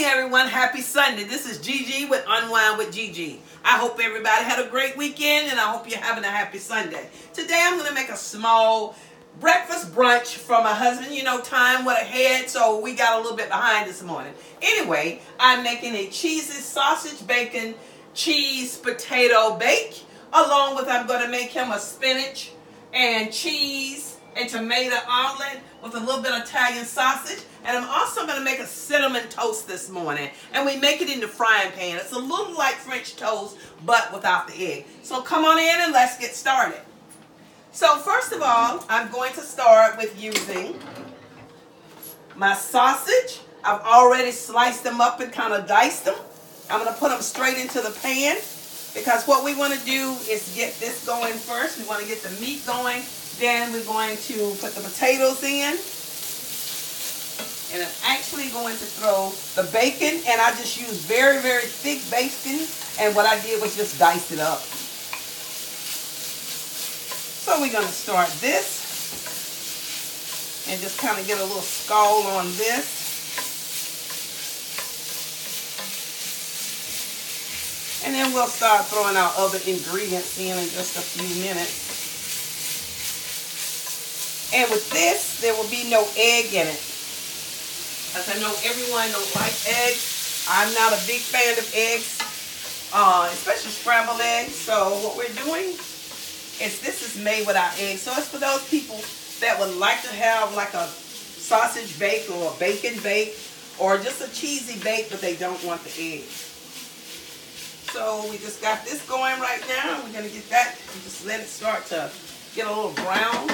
everyone. Happy Sunday. This is Gigi with Unwind with Gigi. I hope everybody had a great weekend and I hope you're having a happy Sunday. Today I'm going to make a small breakfast brunch for my husband. You know, time went ahead, so we got a little bit behind this morning. Anyway, I'm making a cheesy sausage, bacon, cheese, potato bake. Along with I'm going to make him a spinach and cheese and tomato omelet with a little bit of Italian sausage. And I'm also going to make a cinnamon toast this morning. And we make it in the frying pan. It's a little like French toast, but without the egg. So come on in and let's get started. So first of all, I'm going to start with using my sausage. I've already sliced them up and kind of diced them. I'm going to put them straight into the pan because what we want to do is get this going first. We want to get the meat going. Then we're going to put the potatoes in. And I'm actually going to throw the bacon. And I just used very, very thick bacon. And what I did was just dice it up. So we're going to start this. And just kind of get a little scald on this. And then we'll start throwing our other ingredients in just a few minutes. And with this, there will be no egg in it. As I know everyone don't like eggs. I'm not a big fan of eggs, especially scrambled eggs. So what we're doing is this is made without eggs. So it's for those people that would like to have like a sausage bake or a bacon bake or just a cheesy bake, but they don't want the eggs. So we just got this going right now. We're going to get that and just let it start to get a little brown.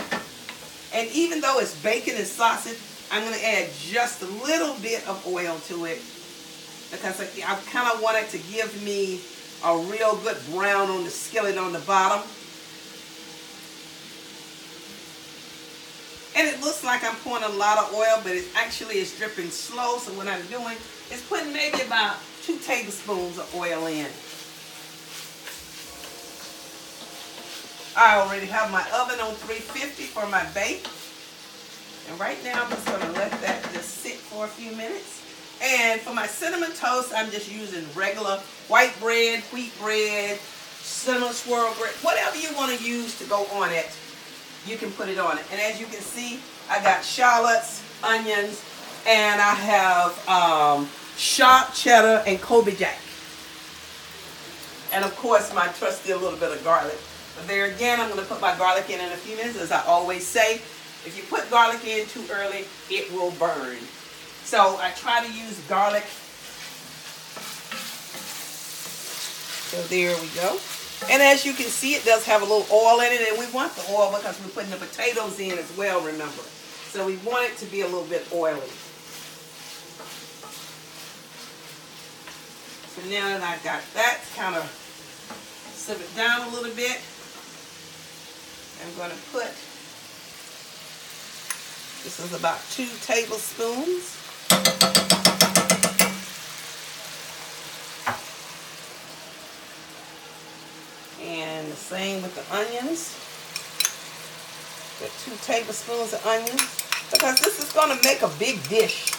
And even though it's bacon and sausage, I'm going to add just a little bit of oil to it because I kind of want it to give me a real good brown on the skillet on the bottom. And it looks like I'm pouring a lot of oil, but it actually is dripping slow. So what I'm doing is putting maybe about 2 tablespoons of oil in. I already have my oven on 350 for my bake. And right now I'm just going to let that just sit for a few minutes. And for my cinnamon toast, I'm just using regular white bread, wheat bread, cinnamon swirl bread, whatever you want to use to go on it, you can put it on it. And as you can see, I got shallots, onions, and I have sharp cheddar and Kobe Jack. And of course, my trusty a little bit of garlic. But there again, I'm going to put my garlic in a few minutes. As I always say, if you put garlic in too early, it will burn. So I try to use garlic. So there we go. And as you can see, it does have a little oil in it. And we want the oil because we're putting the potatoes in as well, remember. So we want it to be a little bit oily. So now that I got that, kind of simmer it down a little bit. I'm going to put, this is about 2 tablespoons. And the same with the onions. Put 2 tablespoons of onions because this is going to make a big dish.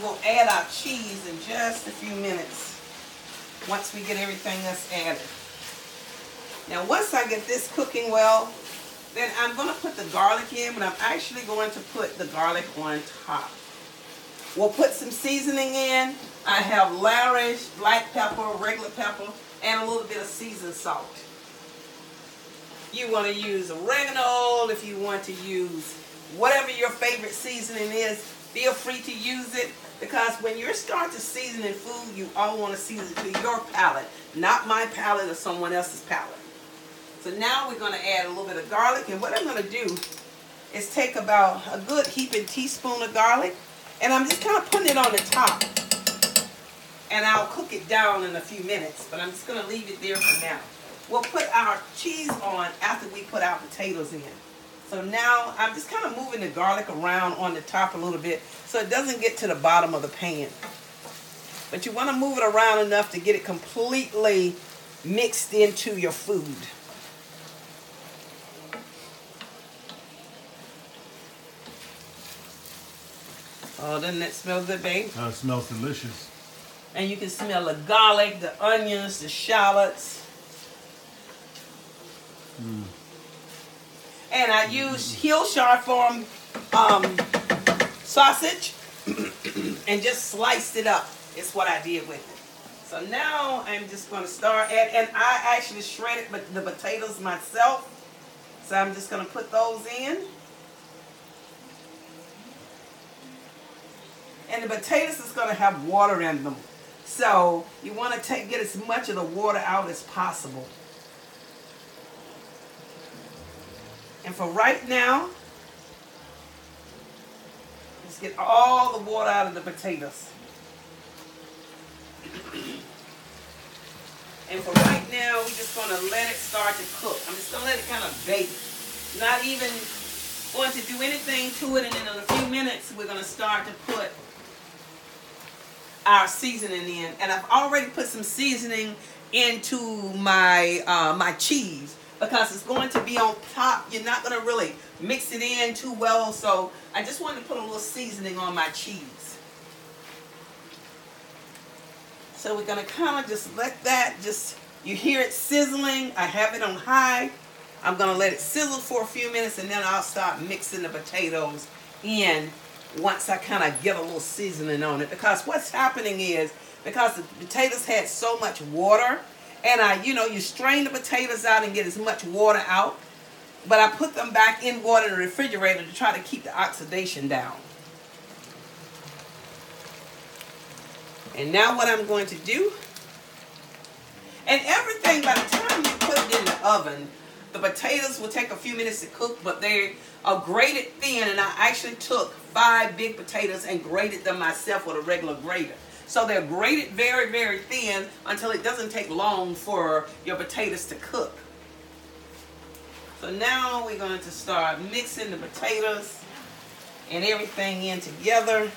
We'll add our cheese in just a few minutes once we get everything else added. Now once I get this cooking well, then I'm going to put the garlic in, but I'm actually going to put the garlic on top. We'll put some seasoning in. I have Larry's black pepper, regular pepper, and a little bit of seasoned salt. You want to use oregano if you want to use whatever your favorite seasoning is. Feel free to use it because when you start to season in food, you all want to season it to your palate, not my palate or someone else's palate. So now we're going to add a little bit of garlic, and what I'm going to do is take about a good heaping teaspoon of garlic, and I'm just kind of putting it on the top. And I'll cook it down in a few minutes, but I'm just going to leave it there for now. We'll put our cheese on after we put our potatoes in. So now I'm just kind of moving the garlic around on the top a little bit so it doesn't get to the bottom of the pan. But you want to move it around enough to get it completely mixed into your food. Oh, doesn't that smell good, babe? It smells delicious. And you can smell the garlic, the onions, the shallots. And I used Hillshire Farm sausage and just sliced it up. It's what I did with it. So now I'm just going to start and I actually shredded the potatoes myself. So I'm just going to put those in. And the potatoes is going to have water in them. So you want to get as much of the water out as possible. And for right now, just get all the water out of the potatoes. And for right now, we're just going to let it start to cook. I'm just going to let it kind of bake. Not even going to do anything to it. And then in a few minutes, we're going to start to put our seasoning in. And I've already put some seasoning into my my cheese because it's going to be on top. You're not going to really mix it in too well. So I just wanted to put a little seasoning on my cheese. So we're going to kind of just let that you hear it sizzling. I have it on high. I'm going to let it sizzle for a few minutes and then I'll start mixing the potatoes in once I kind of get a little seasoning on it. Because what's happening is, because the potatoes had so much water, and you strain the potatoes out and get as much water out, but I put them back in water in the refrigerator to try to keep the oxidation down. And now what I'm going to do, and everything, by the time you put it in the oven, the potatoes will take a few minutes to cook, but they are grated thin, and I actually took 5 big potatoes and grated them myself with a regular grater. So they're grated very, very thin until it doesn't take long for your potatoes to cook. So now we're going to start mixing the potatoes and everything in together.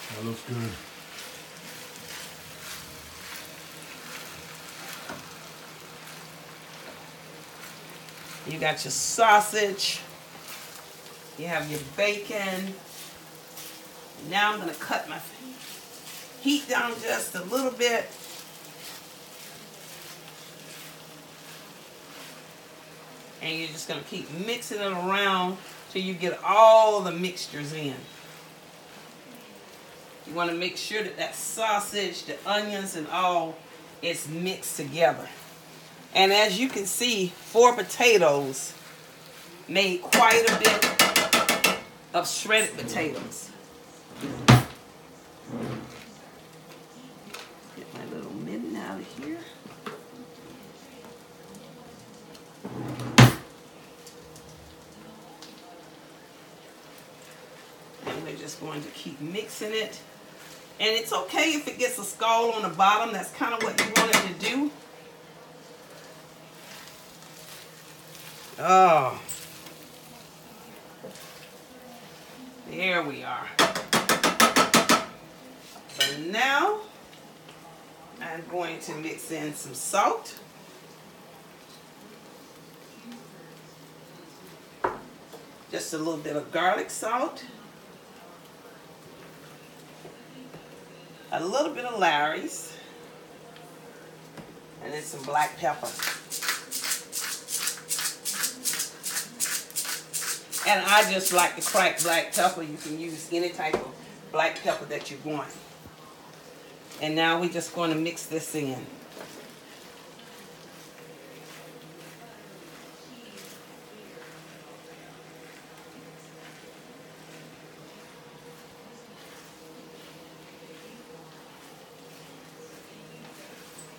That looks good. You got your sausage. You have your bacon. Now I'm going to cut my heat down just a little bit. And you're just going to keep mixing it around till you get all the mixtures in. You want to make sure that that sausage, the onions, and all is mixed together. And as you can see, 4 potatoes made quite a bit of shredded potatoes. Get my little mitten out of here. And we're just going to keep mixing it. And it's okay if it gets a scald on the bottom. That's kind of what you want it to do. Oh, there we are. So now I'm going to mix in some salt. Just a little bit of garlic salt. A little bit of Larry's. And then some black pepper. And I just like the cracked black pepper. You can use any type of black pepper that you want. And now we're just going to mix this in.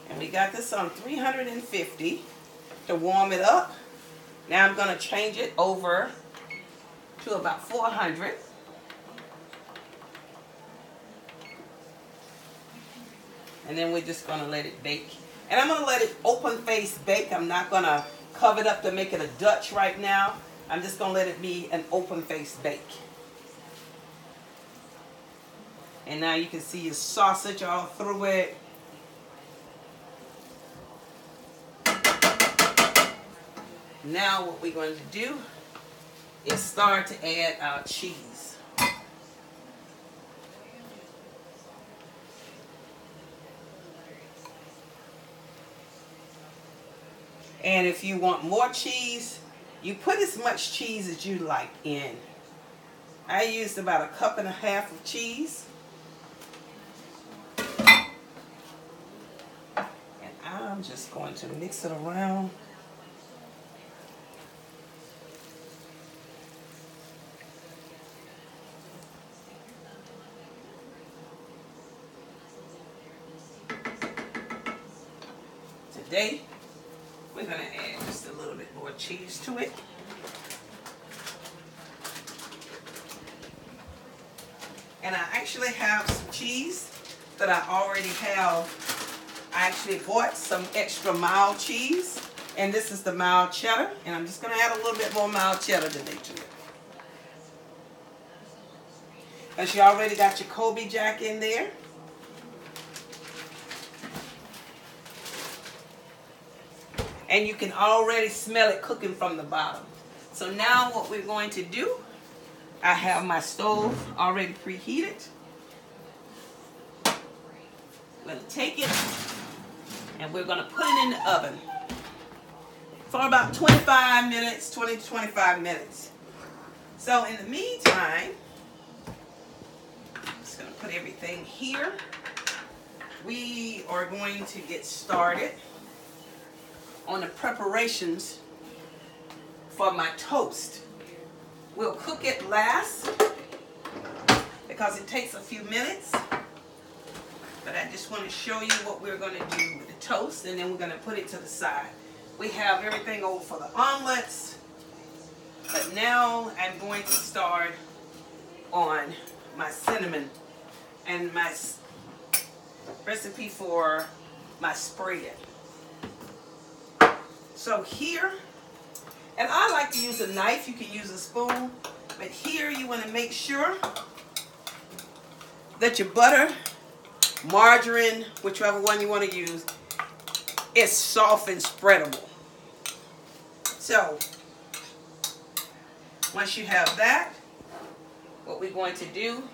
And we got this on 350 to warm it up. Now I'm going to change it over to about 400. And then we're just going to let it bake. And I'm going to let it open face bake. I'm not going to cover it up to make it a Dutch right now. I'm just going to let it be an open face bake. And now you can see your sausage all through it. Now what we're going to do is start to add our cheese. And if you want more cheese, you put as much cheese as you like in. I used about 1.5 cups of cheese. And I'm just going to mix it around. Today, we're going to add just a little bit more cheese to it. And I actually have some cheese that I already have. I actually bought some extra mild cheese. And this is the mild cheddar. And I'm just going to add a little bit more mild cheddar today to it. Because you already got your Colby Jack in there. And you can already smell it cooking from the bottom. So now what we're going to do, I have my stove already preheated. I'm going to take it and we're going to put it in the oven for about 25 minutes, 20 to 25 minutes. So in the meantime, I'm just going to put everything here. We are going to get started on the preparations for my toast. We'll cook it last because it takes a few minutes. But I just want to show you what we're going to do with the toast, and then we're going to put it to the side. We have everything over for the omelets. But now I'm going to start on my cinnamon and my recipe for my spread. So here, and I like to use a knife, you can use a spoon, but here you want to make sure that your butter, margarine, whichever one you want to use, is soft and spreadable. So, once you have that, what we're going to do,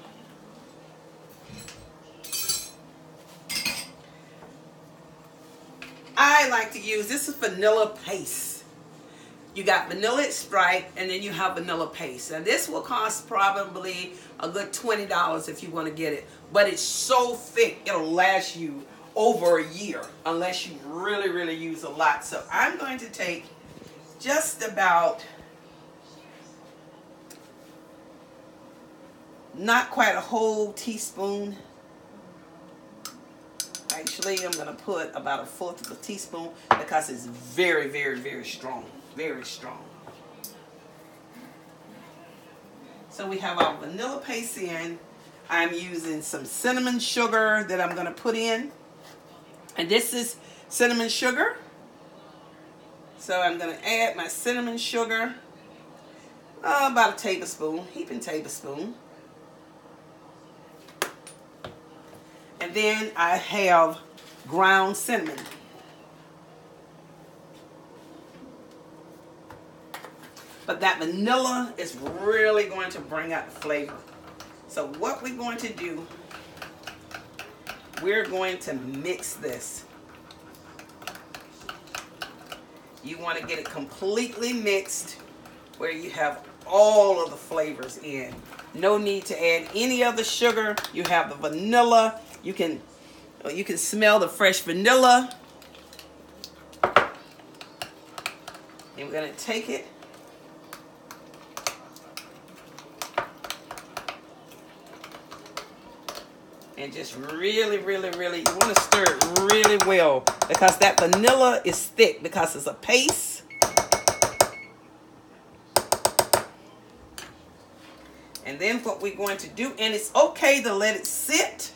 I like to use, this is vanilla paste. You got vanilla extract and then you have vanilla paste. And this will cost probably a good $20 if you want to get it. But it's so thick, it'll last you over a year unless you really, really use a lot. So I'm going to take just about, not quite a whole teaspoon. Actually, I'm going to put about 1/4 of a teaspoon because it's very, very, very strong. Very strong. So we have our vanilla paste in. I'm using some cinnamon sugar that I'm going to put in. And this is cinnamon sugar. So I'm going to add my cinnamon sugar. About a tablespoon, heaping tablespoon. And then I have ground cinnamon. But that vanilla is really going to bring out the flavor. So what we're going to do, we're going to mix this. You want to get it completely mixed where you have all of the flavors in. No need to add any other sugar. You have the vanilla. You can smell the fresh vanilla. And we're going to take it. And just really, really, really, you want to stir it really well because that vanilla is thick because it's a paste. And then what we're going to do, and it's okay to let it sit,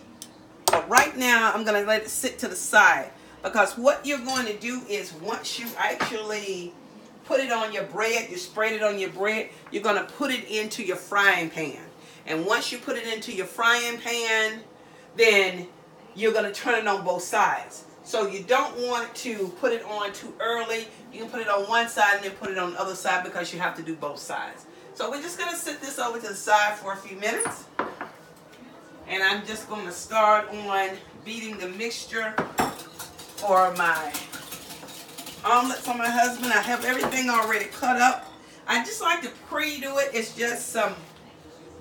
but right now I'm going to let it sit to the side because what you're going to do is once you actually put it on your bread, you spread it on your bread, you're going to put it into your frying pan. And once you put it into your frying pan, then you're going to turn it on both sides. So you don't want to put it on too early. You can put it on one side and then put it on the other side because you have to do both sides. So we're just going to sit this over to the side for a few minutes. And I'm just going to start on beating the mixture for my omelet for my husband. I have everything already cut up. I just like to pre-do it. It's just some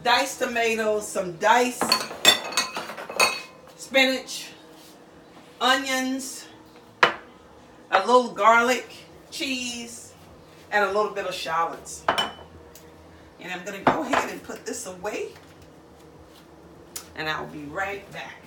diced tomatoes, some diced spinach, onions, a little garlic, cheese, and a little bit of shallots. And I'm going to go ahead and put this away. And I'll be right back.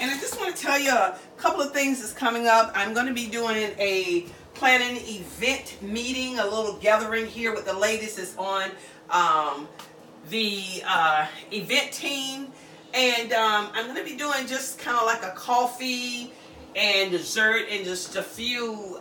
And I just want to tell you a couple of things that's coming up. I'm going to be doing a planning event meeting, a little gathering here with the ladies that's on the event team. And I'm going to be doing just kind of like a coffee and dessert and just a few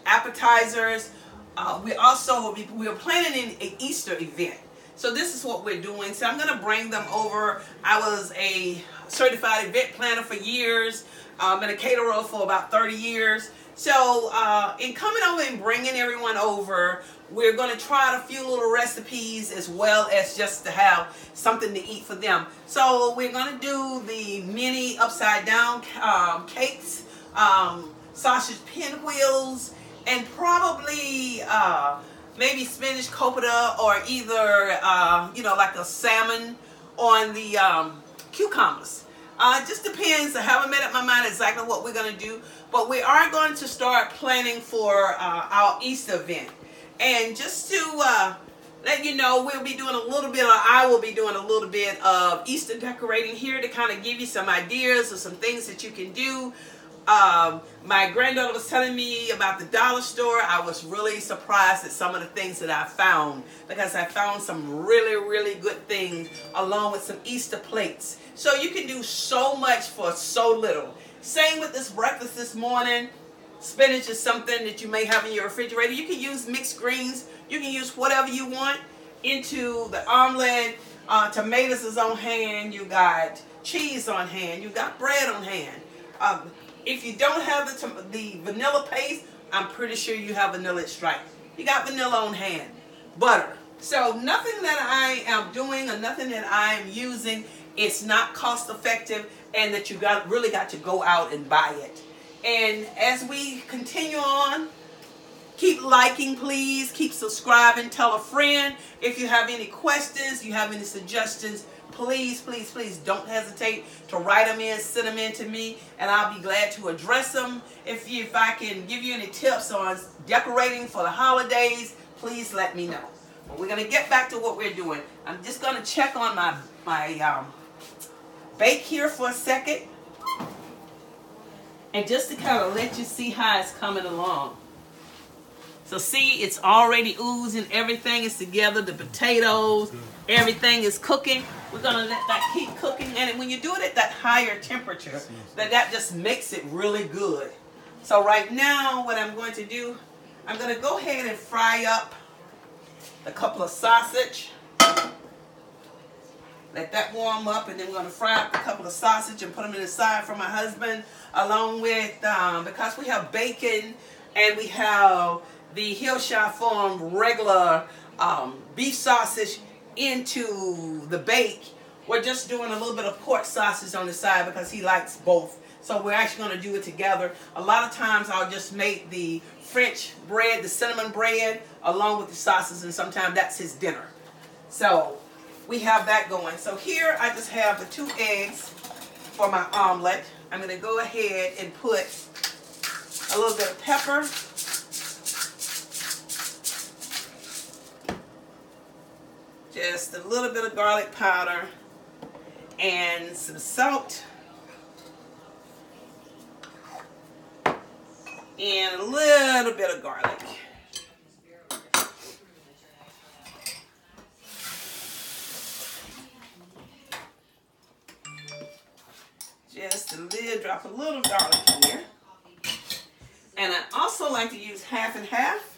appetizers. We're planning an Easter event. So this is what we're doing. So I'm going to bring them over. I was a certified event planner for years. Been a caterer for about 30 years. So in coming over and bringing everyone over, we're going to try a few little recipes as well as just to have something to eat for them. So we're going to do the mini upside down cakes, sausage pinwheels, and probably maybe spinach copita or either, like a salmon on the cucumbers. It just depends. I haven't made up my mind exactly what we're going to do, but we are going to start planning for our Easter event. And just to let you know, we'll be doing a little bit, or I will be doing a little bit of Easter decorating here to kind of give you some ideas of some things that you can do. My granddaughter was telling me about the dollar store. I was really surprised at some of the things that I found, because I found some really, really good things along with some Easter plates. So you can do so much for so little. Same with this breakfast this morning. Spinach is something that you may have in your refrigerator. You can use mixed greens. You can use whatever you want into the omelet. Tomatoes is on hand. You got cheese on hand. You got bread on hand. If you don't have the vanilla paste, I'm pretty sure you have vanilla extract. You got vanilla on hand. Butter. So nothing that I am doing or nothing that I am using, it's not cost effective, and that you really got to go out and buy it. And as we continue on, keep liking, please. Keep subscribing. Tell a friend. If you have any questions, you have any suggestions, please, please, please don't hesitate to write them in, send them in to me, and I'll be glad to address them. If I can give you any tips on decorating for the holidays, please let me know. But we're going to get back to what we're doing. I'm just going to check on my bake here for a second. And just to kind of let you see how it's coming along. So see, it's already oozing. Everything is together. The potatoes, everything is cooking. We're going to let that keep cooking. And when you do it at that higher temperature, that just makes it really good. So right now, what I'm going to do, I'm going to go ahead and fry up a couple of sausage. Let that warm up, and then we're going to fry up a couple of sausage and put them in the side for my husband, along with, because we have bacon and we have the Hillshire Farm regular beef sausage into the bake. We're just doing a little bit of pork sausage on the side because he likes both. So we're actually going to do it together. A lot of times I'll just make the French bread, the cinnamon bread, along with the sausage, and sometimes that's his dinner. So we have that going. So here I just have the 2 eggs for my omelet. I'm going to go ahead and put a little bit of pepper, just a little bit of garlic powder, and some salt, and a little bit of garlic. Just a little, drop a little garlic in there. And I also like to use half and half.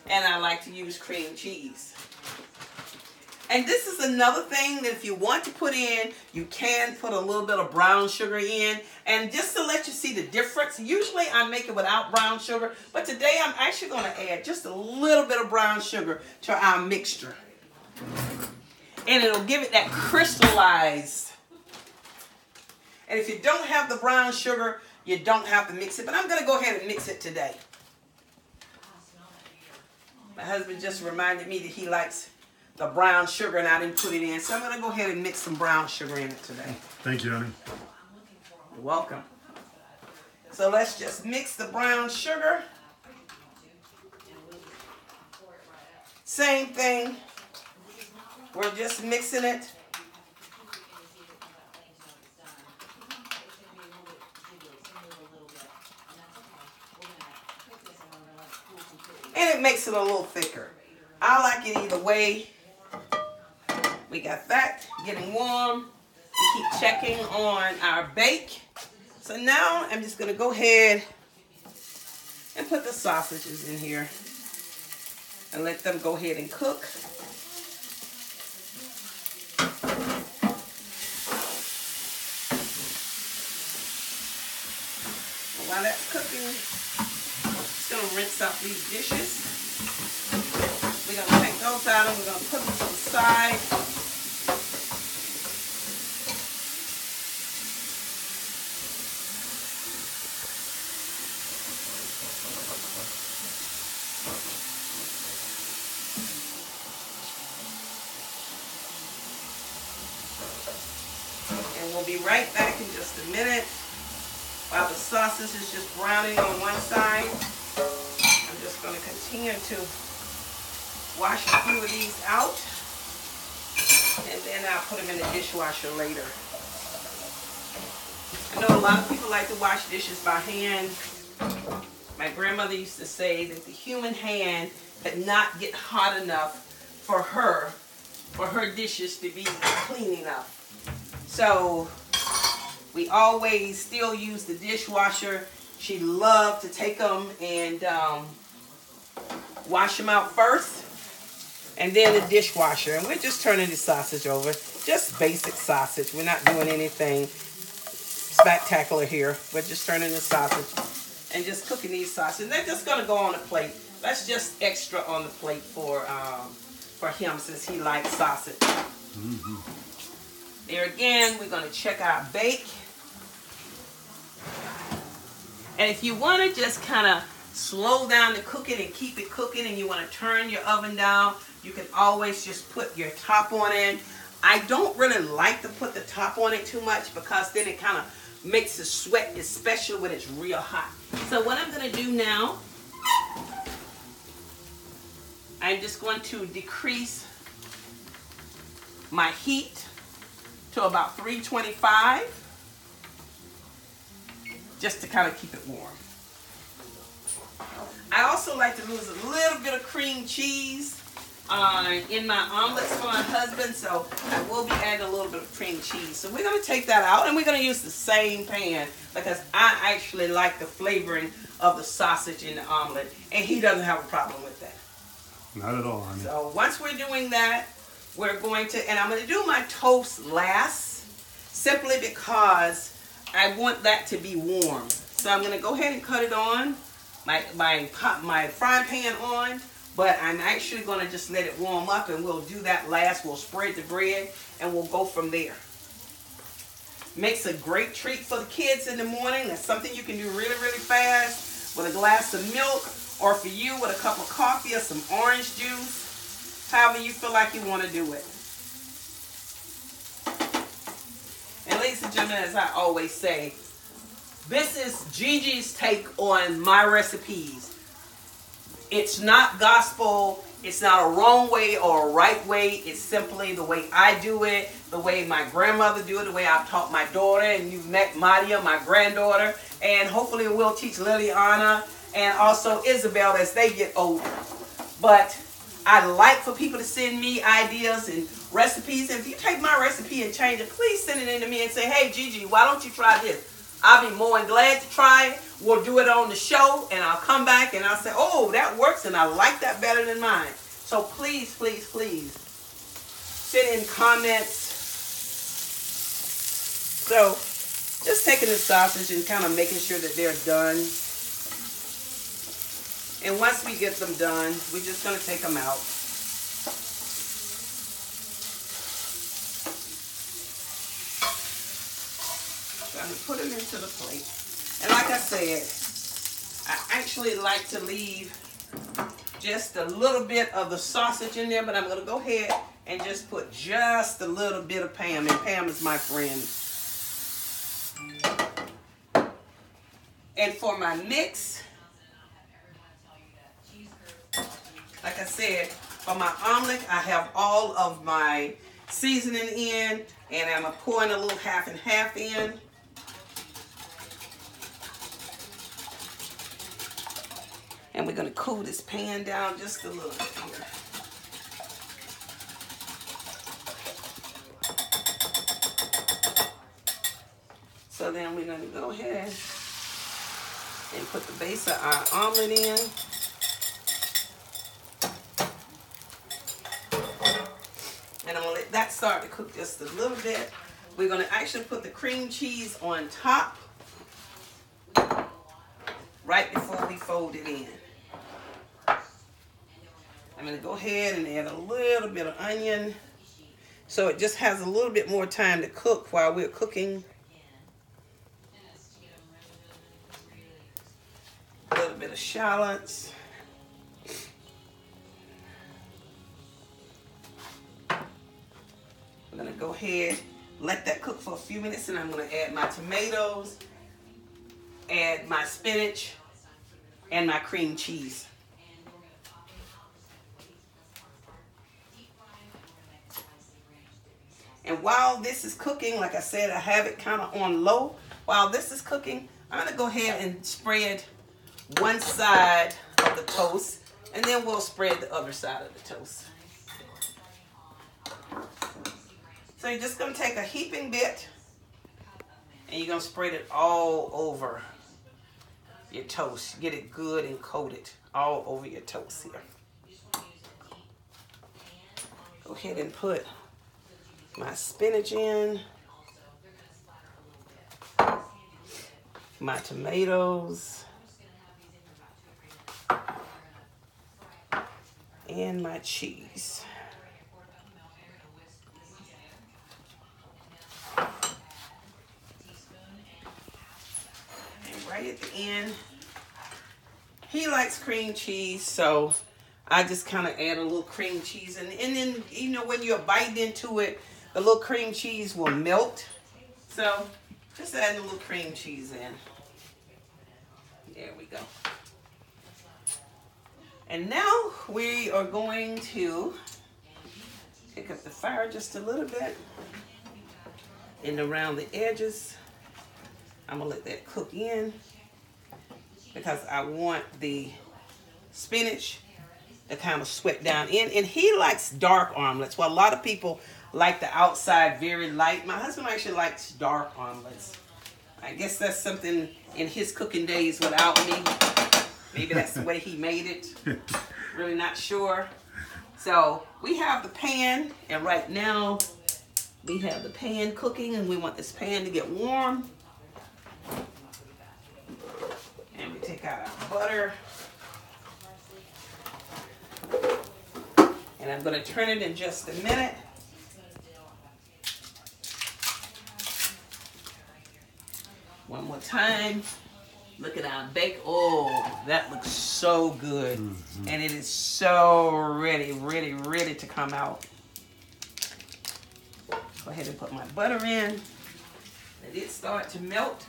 And I like to use cream cheese. And this is another thing that if you want to put in, you can put a little bit of brown sugar in. And just to let you see the difference, usually I make it without brown sugar, but today I'm actually going to add just a little bit of brown sugar to our mixture. And it'll give it that crystallized. And if you don't have the brown sugar, you don't have to mix it. But I'm going to go ahead and mix it today. My husband just reminded me that he likes the brown sugar and I didn't put it in. So I'm going to go ahead and mix some brown sugar in it today. Thank you, honey. You're welcome. So let's just mix the brown sugar. Same thing. We're just mixing it. And it makes it a little thicker. I like it either way. We got that getting warm. We keep checking on our bake. So now I'm just going to go ahead and put the sausages in here and let them go ahead and cook. And while that's cooking, just going to rinse out these dishes. We're going to take those out and we're going to put them to the side. And we'll be right back in just a minute while the sausage is just browning on one side. I'm just going to continue to wash a few of these out, and then I'll put them in the dishwasher later. I know a lot of people like to wash dishes by hand. My grandmother used to say that the human hand could not get hot enough for her dishes to be clean enough. So we always still use the dishwasher. She loved to take them and wash them out first, and then the dishwasher. And we're just turning the sausage over. Just basic sausage. We're not doing anything spectacular here. We're just turning the sausage and just cooking these sausages. They're just going to go on the plate. That's just extra on the plate for him since he likes sausage. Mm-hmm. There again, we're going to check our bake. And if you want to just kind of slow down the cooking and keep it cooking, and you want to turn your oven down, you can always just put your top on it. I don't really like to put the top on it too much because then it kind of makes it sweat, especially when it's real hot. So what I'm going to do now, I'm just going to decrease my heat to about 325 just to kind of keep it warm. I also like to use a little bit of cream cheese in my omelets for my husband, so I will be adding a little bit of cream cheese. So we're going to take that out, and we're going to use the same pan because I actually like the flavoring of the sausage in the omelet, and he doesn't have a problem with that. Not at all, honey. So once we're doing that, we're going to, and I'm going to do my toast last, simply because I want that to be warm. So I'm going to go ahead and cut it on, my frying pan on, but I'm actually going to just let it warm up, and we'll do that last. We'll spread the bread, and we'll go from there. Makes a great treat for the kids in the morning. That's something you can do really, really fast with a glass of milk, or for you with a cup of coffee or some orange juice, however you feel like you want to do it. And ladies and gentlemen, as I always say, this is Gigi's take on my recipes. It's not gospel. It's not a wrong way or a right way. It's simply the way I do it, the way my grandmother do it, the way I've taught my daughter, and you've met Madia, my granddaughter, and hopefully we'll teach Liliana and also Isabel as they get older. But I like for people to send me ideas and recipes. And if you take my recipe and change it, please send it in to me and say, hey, Gigi, why don't you try this? I'll be more than glad to try it. We'll do it on the show, and I'll come back and I'll say, oh, that works, and I like that better than mine. So please, please, please, send in comments. So just taking the sausage and kind of making sure that they're done. And once we get them done, we're just going to take them out. I'm going to put them into the plate. And like I said, I actually like to leave just a little bit of the sausage in there, but I'm going to go ahead and just put just a little bit of Pam, and Pam is my friend. And for my mix, like I said, for my omelet, I have all of my seasoning in, and I'm pouring a little half and half in. And we're going to cool this pan down just a little bit here. So then we're going to go ahead and put the base of our omelet in. And I'm going to let that start to cook just a little bit. We're going to actually put the cream cheese on top right before we fold it in. I'm going to go ahead and add a little bit of onion so it just has a little bit more time to cook while we're cooking. A little bit of shallots. I'm going to go ahead, let that cook for a few minutes, and I'm going to add my tomatoes, add my spinach, and my cream cheese. And while this is cooking, like I said, I have it kind of on low. While this is cooking, I'm going to go ahead and spread one side of the toast, and then we'll spread the other side of the toast. So you're just going to take a heaping bit, and you're going to spread it all over your toast. Get it good and coated all over your toast here. Go ahead and put my spinach in, my tomatoes, and my cheese. And right at the end, he likes cream cheese, so I just kind of add a little cream cheese, and then, you know, when you're biting into it, the little cream cheese will melt. So just add a little cream cheese in. There we go. And now we are going to pick up the fire just a little bit and around the edges. I'm gonna let that cook in because I want the spinach to kind of sweat down in. And he likes dark omelets. Well, a lot of people like the outside very light. My husband actually likes dark omelets. I guess that's something in his cooking days without me. Maybe that's the way he made it. Really not sure. So we have the pan, and right now we have the pan cooking, and we want this pan to get warm. And we take out our butter. And I'm going to turn it in just a minute. One more time. Look at our bake. Oh, that looks so good. Mm-hmm. And it is so ready to come out. Go ahead and put my butter in. Let it start to melt.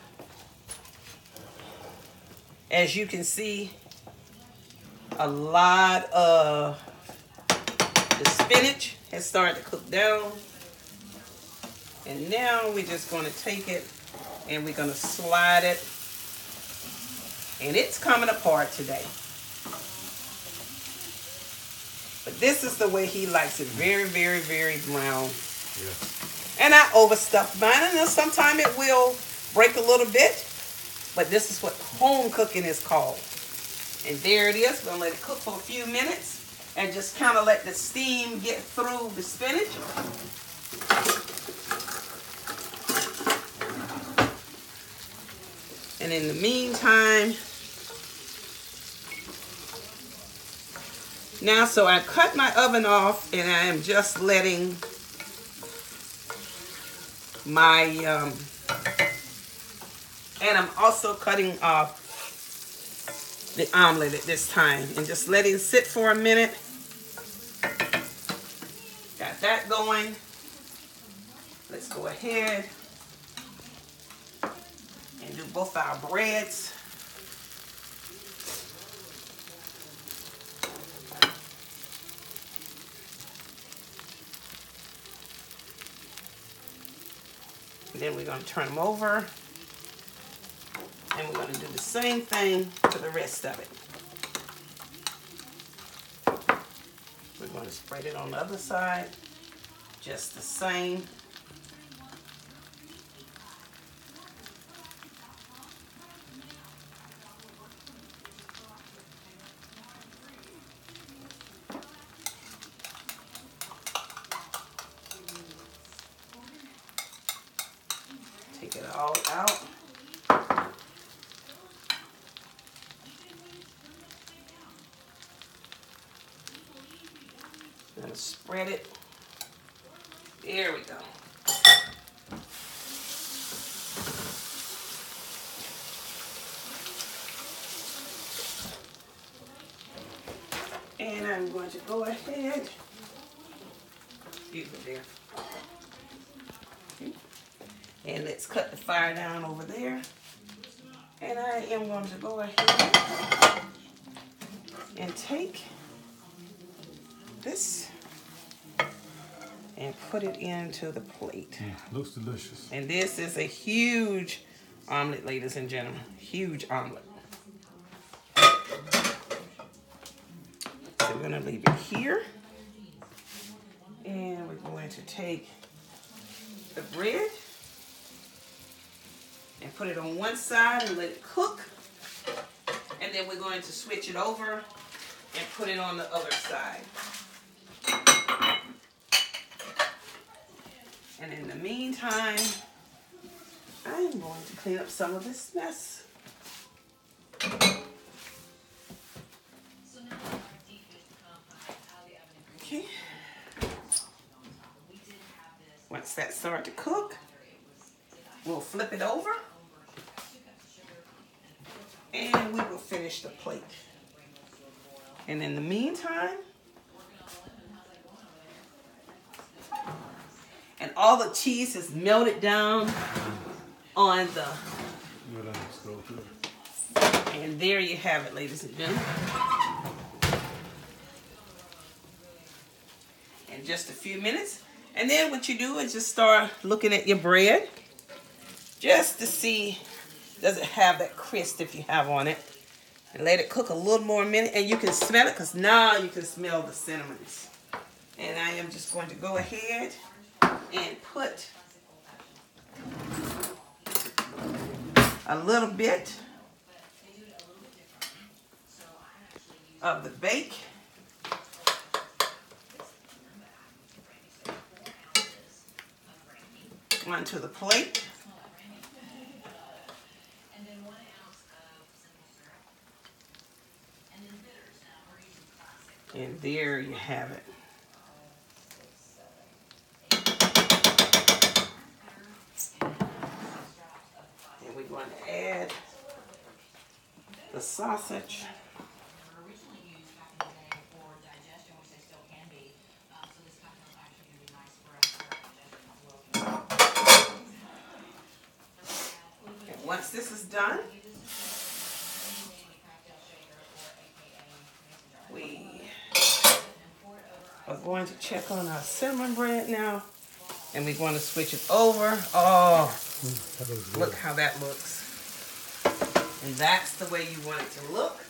As you can see, a lot of the spinach has started to cook down. And now we're just going to take it and we're going to slide it. And it's coming apart today. But this is the way he likes it. Very brown. Yeah. And I overstuffed mine. And sometimes it will break a little bit, but this is what home cooking is called. And there it is. We're going to let it cook for a few minutes and just kind of let the steam get through the spinach. And in the meantime, now, so I cut my oven off and I am just letting my, and I'm also cutting off the omelet at this time and just letting it sit for a minute. Got that going. Let's go ahead and do both our breads. And then we're going to turn them over. And we're going to do the same thing for the rest of it. We're going to spread it on the other side, just the same. Take it all out. I'm going to spread it. There we go. And I'm going to go ahead. Excuse me there. Okay. And let's cut the fire down over there. And I am going to go ahead and take this and put it into the plate. Looks delicious. And this is a huge omelet, ladies and gentlemen. Huge omelet. So we're going to leave it here. And we're going to take the bread and put it on one side and let it cook. And then we're going to switch it over and put it on the other side. And in the meantime, I'm going to clean up some of this mess. Okay. Once that starts to cook, we'll flip it over. And we will finish the plate. And in the meantime, and all the cheese is melted down on the, and there you have it, ladies and gentlemen. In just a few minutes. And then what you do is just start looking at your bread just to see, does it have that crisp if you have on it. And let it cook a little more minute. And you can smell it because now you can smell the cinnamons. And I am just going to go ahead and put a little bit of the bake onto the plate. And there you have it. And we're going to add the sausage. And once this is done, we are going to check on our cinnamon bread now. And we're going to switch it over. Oh, look how that looks. And that's the way you want it to look.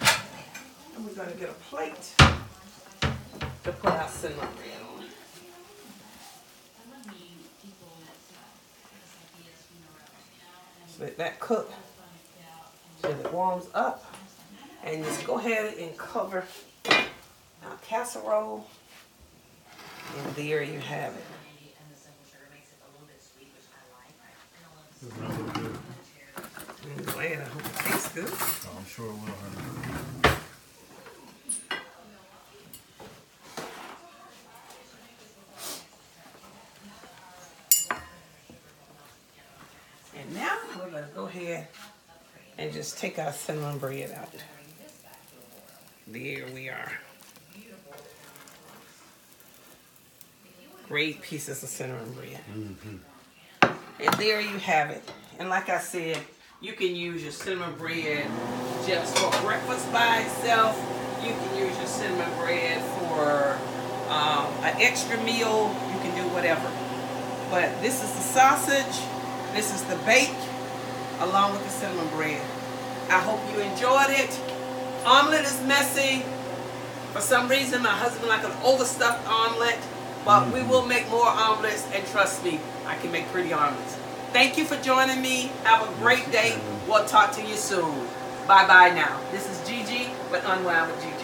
And we're going to get a plate to put our cinnamon bread on. let that cook till it warms up. And just go ahead and cover our casserole. And there you have it. I'm glad. I hope it tastes good. Oh, I'm sure it will, honey. And now we're going to go ahead and just take our cinnamon bread out. There we are. Great pieces of cinnamon bread. And there you have it. And like I said, you can use your cinnamon bread just for breakfast by itself. You can use your cinnamon bread for an extra meal. You can do whatever. But this is the sausage. This is the bake along with the cinnamon bread. I hope you enjoyed it. Omelet is messy. For some reason, my husband likes an overstuffed omelet. But we will make more omelets, and trust me, I can make pretty omelets. Thank you for joining me. Have a great day. We'll talk to you soon. Bye-bye now. This is Gigi with Unwind with Gigi.